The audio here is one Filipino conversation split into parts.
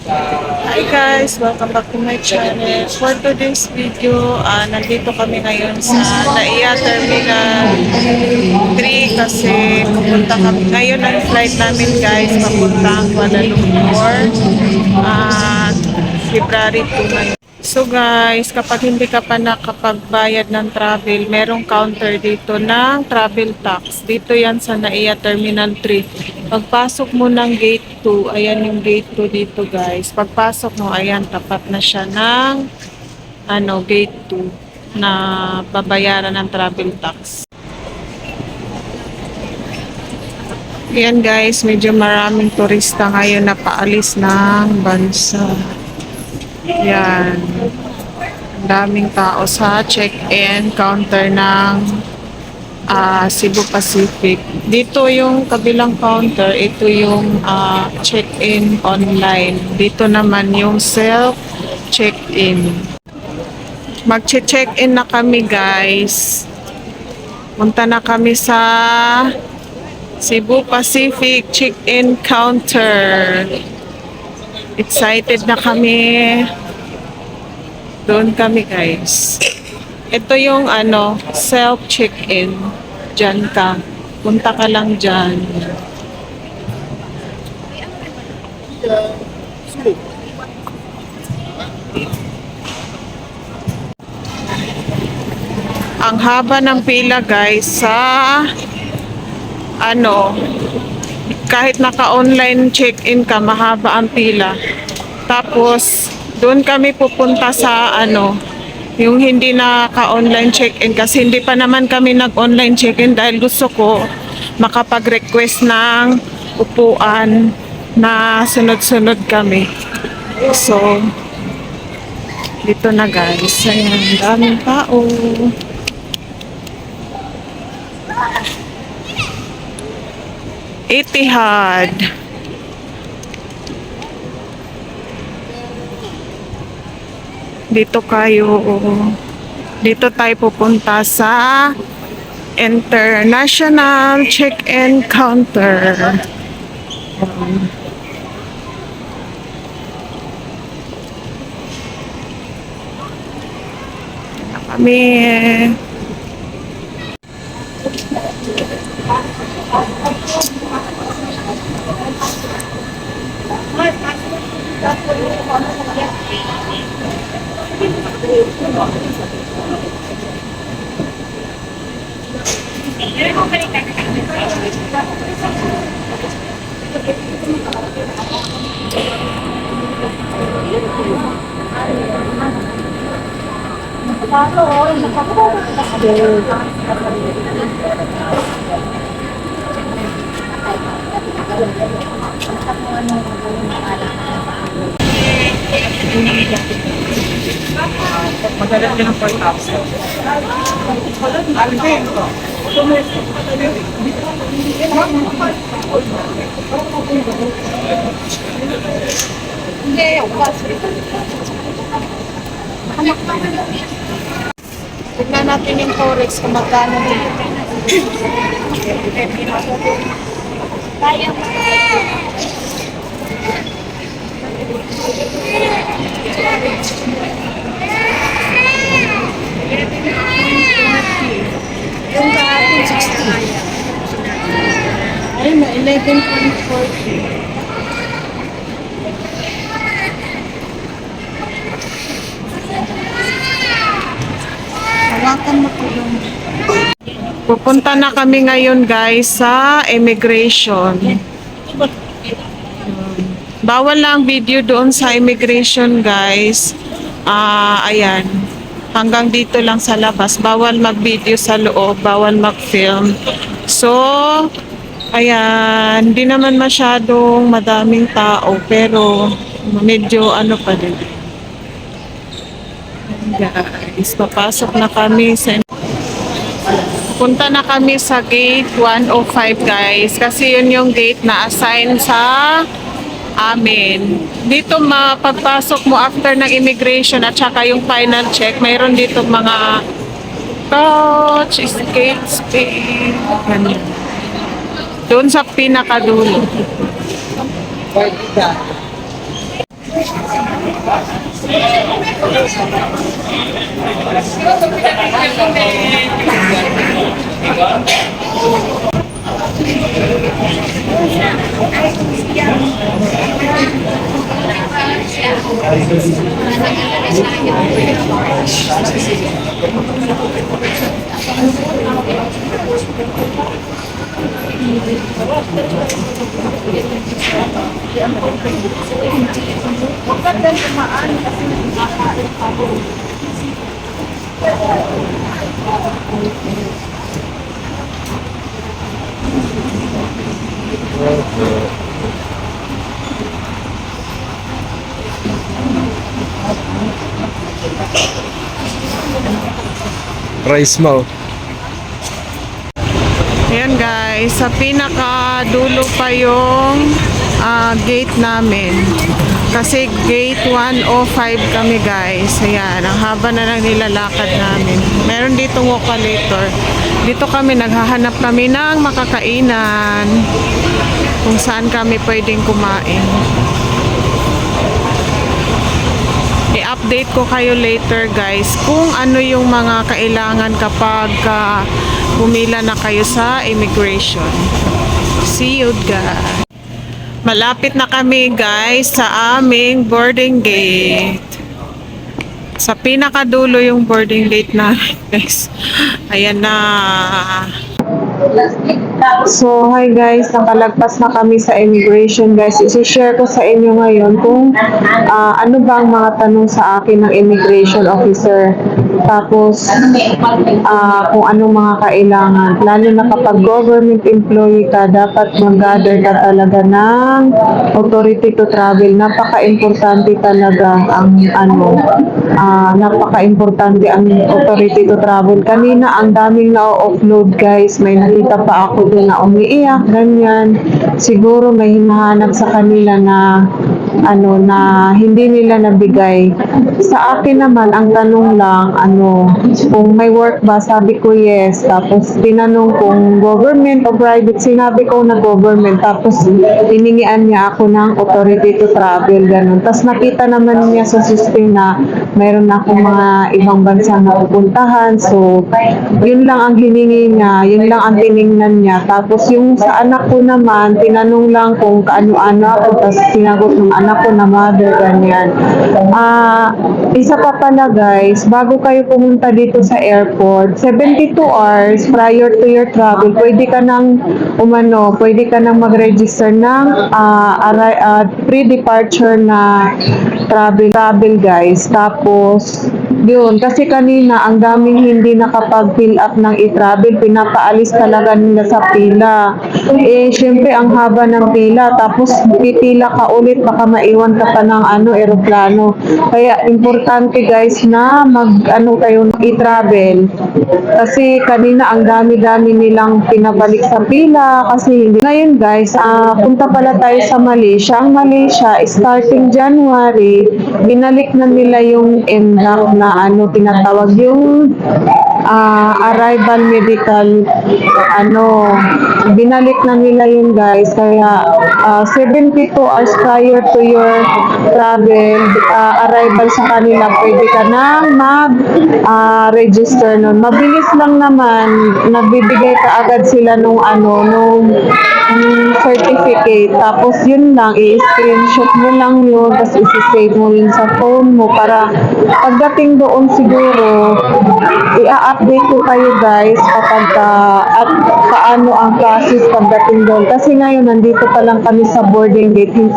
Hi guys! Welcome back to my channel. For today's video, nandito kami ngayon sa NAIA Terminal 3 kasi pupunta kami. Ngayon ang flight namin guys, papuntang Kuala Lumpur. February 2 ngayon. So guys, kapag hindi ka pa nakapagbayad ng travel, merong counter dito ng travel tax. Dito yan sa NAIA Terminal 3. Pagpasok mo ng gate 2, ayan yung gate 2 dito guys. Pagpasok mo, ayan, tapat na siya ng gate 2 na babayaran ng travel tax. Ayan guys, medyo maraming turista ngayon na paalis ng bansa. Yan. Ang daming tao sa check-in counter ng Cebu Pacific. Dito yung kabilang counter, ito yung check-in online. Dito naman yung self-check-in. Mag-check-in na kami guys. Punta na kami sa Cebu Pacific check-in counter. Excited na kami. Doon kami guys. Ito yung self-check-in. Diyan ka. Punta ka lang dyan. Ang haba ng pila guys sa kahit naka-online check-in ka, mahaba ang pila. Tapos, doon kami pupunta sa yung hindi naka-online check-in kasi hindi pa naman kami nag-online check-in dahil gusto ko makapag-request ng upuan na sunod-sunod kami. So, dito na guys. Ayan, daming tao. Etihad. Dito tayo pupunta sa International Check-in Counter. Kami. Magalit din ang pag-tapos. Tignan natin yung forex kung magkano dito. Kaya mo. Yung kahapon 60. Ay, na 11.40. Hawakan mo po yung... Pupunta na kami ngayon guys sa immigration. Bawal lang video doon sa immigration guys. Ayan. Hanggang dito lang sa labas. Bawal mag-video sa loob. Bawal mag-film. So, ayan. Hindi naman masyadong madaming tao. Pero, medyo pa din. Guys, papasok na kami sa... Punta na kami sa gate 105 guys. Kasi yun yung gate na assign sa amin. Dito mapagpasok mo after ng immigration at saka yung final check, mayroon dito mga touch, skate, space, ganyan. Doon sa pinakadulo. Rice mo. Ayan guys, sa pinaka dulo pa yung gate namin. Kasi gate 105 kami guys. Ayan, ang haba na lang nilalakad namin. Meron ditong walkalator. Dito kami, naghahanap kami ng makakainan. Kung saan kami pwedeng kumain. I-update ko kayo later guys kung ano yung mga kailangan kapag pumila na kayo sa immigration. See you guys. Malapit na kami guys sa aming boarding gate. Sa pinakadulo yung boarding gate namin guys. Ayan na. So, hi guys, nakalagpas na kami sa immigration guys. I-share ko sa inyo ngayon kung ano ba ang mga tanong sa akin ng immigration officer. Tapos, kung anong mga kailangan. Lalo na kapag government employee ka, dapat mag-gather ka talaga ng authority to travel. Napaka-importante talaga ang napaka-importante ang authority to travel. Kanina, ang daming na-offload guys. May nakita pa ako doon na umiiyak, ganyan. Siguro may hinahanap sa kanila na na hindi nila nabigay. Sa akin naman, ang tanong lang, kung may work ba, sabi ko yes. Tapos tinanong kung government o private, sinabi ko na government. Tapos hiningian niya ako ng authority to travel, ganun. Tapos nakita naman niya sa system na mayroon akong mga ibang bansa na pupuntahan. So, yun lang ang hiningi niya, yun lang ang tiningnan niya. Tapos yung sa anak ko naman, tinanong lang kung kaano-ano ako, tapos sinagot ng anak ko na mother, ganyan. Isa pa pala guys, bago kayo pumunta dito sa airport, 72 hours prior to your travel, pwede ka nang mag-register ng pre-departure na travel guys. Tapos yun, kasi kanina ang daming hindi nakapag-fill up ng e-travel, pinapaalis talaga nila sa pila. Syempre ang haba ng pila, tapos pipila ka ulit, baka maiwan ka pa ng eroplano. Kaya importante guys na kayo ng e-travel. Kasi kanina ang dami-dami nilang pinabalik sa pila kasi hindi. Ngayon guys, punta pala tayo sa Malaysia. Ang Malaysia, starting January, binalik na nila yung NDAC na tinatawag yung arrival medical binalik na nila yun guys. Kaya 72 hours prior to your travel arrival sa kanila, pwede ka na mag-register nun. Mabilis lang naman, nagbibigay ka agad sila nung certificate. Tapos yun lang, i-screenshot mo lang yun, tapos isi-save mo yun sa phone mo para pagdating doon siguro, i-update ko kayo guys kapag at paano ang process pagdating doon. Kasi ngayon, nandito pa lang kami sa boarding gate. 9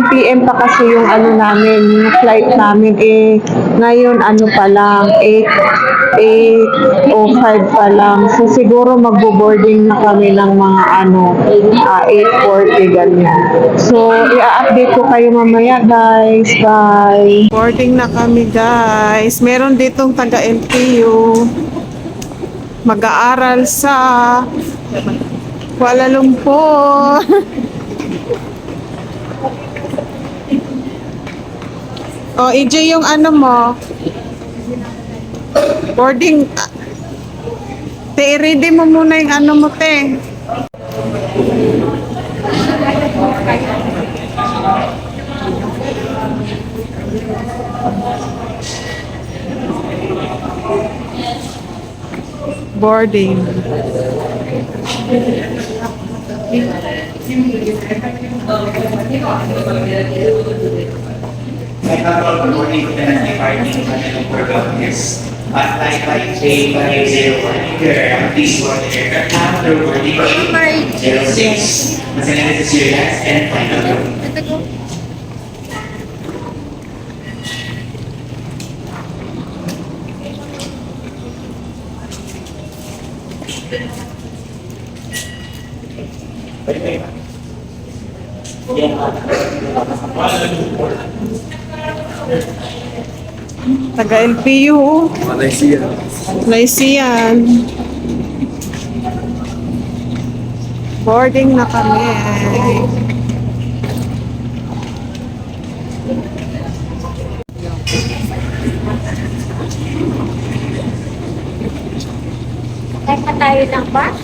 PM pa kasi yung namin, yung flight namin. Ngayon, pa lang, 8:05 pa lang. So, siguro magbo-boarding na kami ng mga 8:40 ganyan. So, i-update ko kayo mamaya guys. Bye! Boarding na kami guys. Meron ditong taga-LTU. Mag-aaral sa Kuala Lumpur. EJ, yung mo. Boarding. Te, i-ready mo muna yung mo, te. Boarding. Good morning, departing for governors. At 958-501, please board the aircraft after boarding gate 06. Masaya this is your last and final. Taga LPU. Malaysia. Lycian. Boarding na kami. Kaya pa tayo ng bus?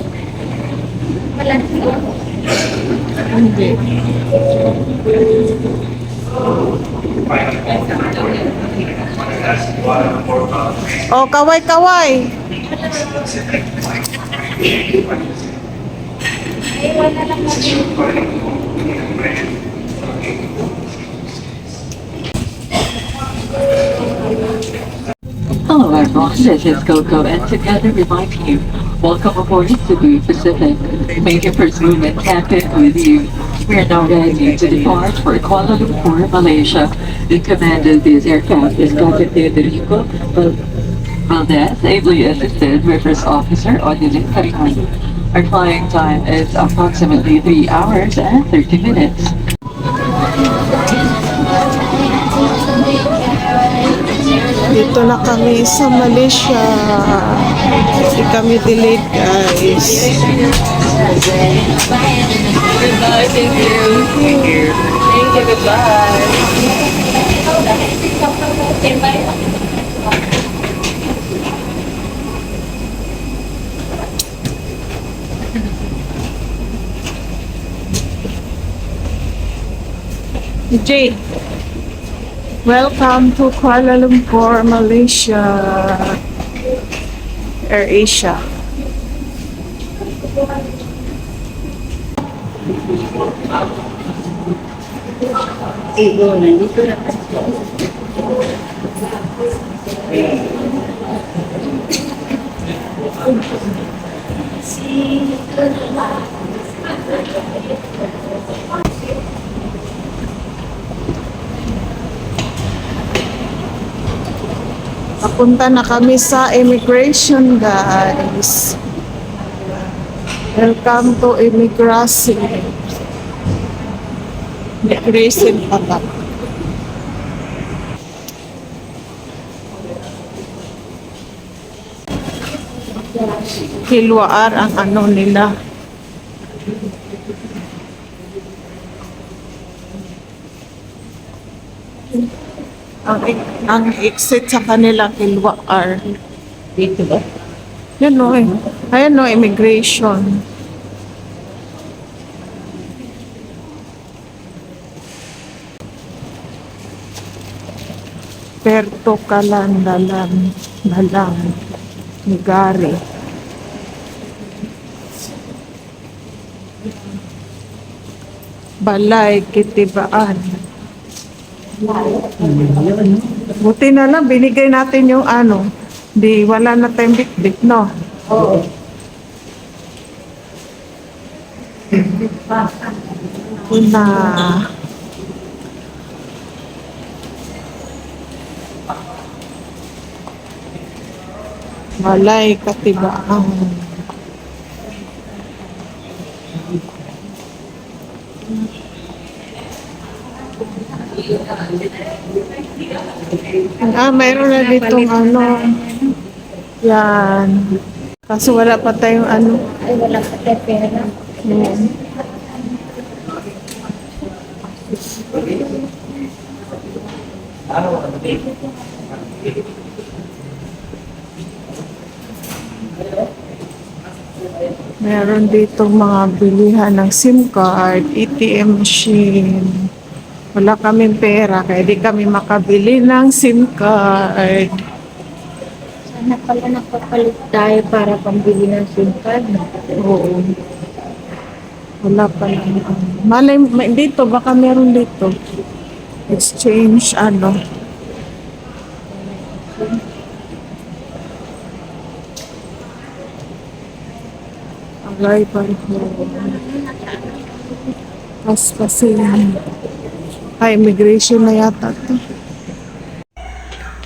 Wala siya. Hindi. Oh, kaway-kaway. Ay, wala lang natin. Hello everyone, this is Coco and together we invite you. Welcome aboard Cebu Pacific. Make your first movement captain with you. We are now ready to depart for Kuala Lumpur, Malaysia. The command of this aircraft is Captain Federico Valdez, ably assisted by First Officer Odilin Cariman. Our flying time is approximately 3 hours and 30 minutes. Dito na kami sa Malaysia. Hindi kami delayed, guys. Goodbye, thank you. Thank you. Thank you, goodbye. Jade, welcome to Kuala Lumpur, Malaysia. Air Asia. Papunta na kami sa immigration, guys. Welcome to immigration. Immigration pala. Hilwaar ang ano nila. Ang exit sa kanila Hilwaar. Dito ba? Yan o eh. Ayan o, immigration. Perto Kalandalan. Dalang. Nigari. Balay, Kitibaan. Buti na lang, binigay natin yung ano. Di, wala na tayong bit-bit, no? Oo. Una. Balay, Katibaan. Mayroon na ditong ano. Yan. Kaso wala pa tayong ano. Ay, wala pa tayo pera. Yan. Meron ditong mga bilihan ng SIM card, ATM machine. Wala kaming pera, kaya di kami makabili ng SIM card. na pala nagpapalit tayo para pambili ng SIM card. Oo. Wala pa lang. Malay, dito, baka meron dito. Exchange, ano. Arrival home. Tapos kasi immigration na yata to.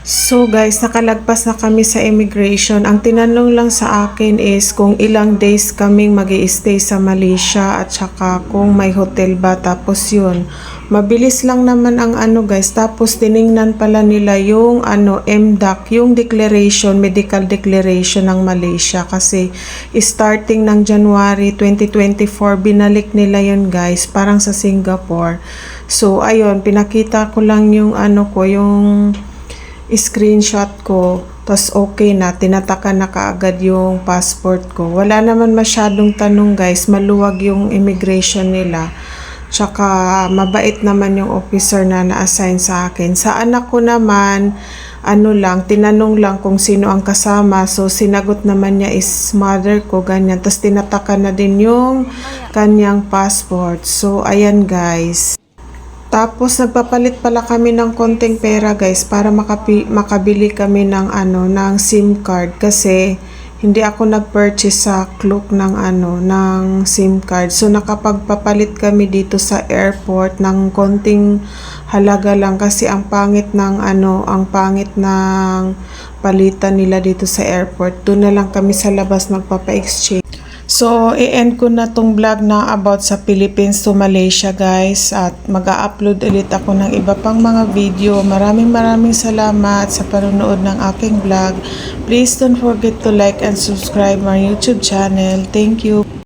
So guys, nakalagpas na kami sa immigration. Ang tinanong lang sa akin is kung ilang days kaming mag-i-stay sa Malaysia at saka kung may hotel ba. Tapos yun, mabilis lang naman ang ano guys. Tapos tiningnan pala nila yung MDAC, yung declaration, medical declaration ng Malaysia. Kasi starting ng January 2024, binalik nila yun guys, parang sa Singapore. So ayun, pinakita ko lang yung yung screenshot ko, tas okay na, tinataka na kaagad yung passport ko. Wala naman masyadong tanong guys, maluwag yung immigration nila. Tsaka mabait naman yung officer na na-assign sa akin. Sa anak ko naman, tinanong lang kung sino ang kasama. So sinagot naman niya is mother ko, ganyan. Tas tinataka na din yung kanyang passport. So ayan guys. Tapos nagpapalit pala kami ng konting pera guys para makabili kami ng ng SIM card kasi hindi ako nag-purchase sa Klook ng ng SIM card. So nakapagpapalit kami dito sa airport ng konting halaga lang kasi ang pangit ng ang pangit ng palitan nila dito sa airport. Doon na lang kami sa labas magpapa-exchange. So, i-end ko na tong vlog na about sa Philippines to Malaysia guys at mag-a-upload ulit ako ng iba pang mga video. Maraming salamat sa panonood ng aking vlog. Please don't forget to like and subscribe my YouTube channel. Thank you.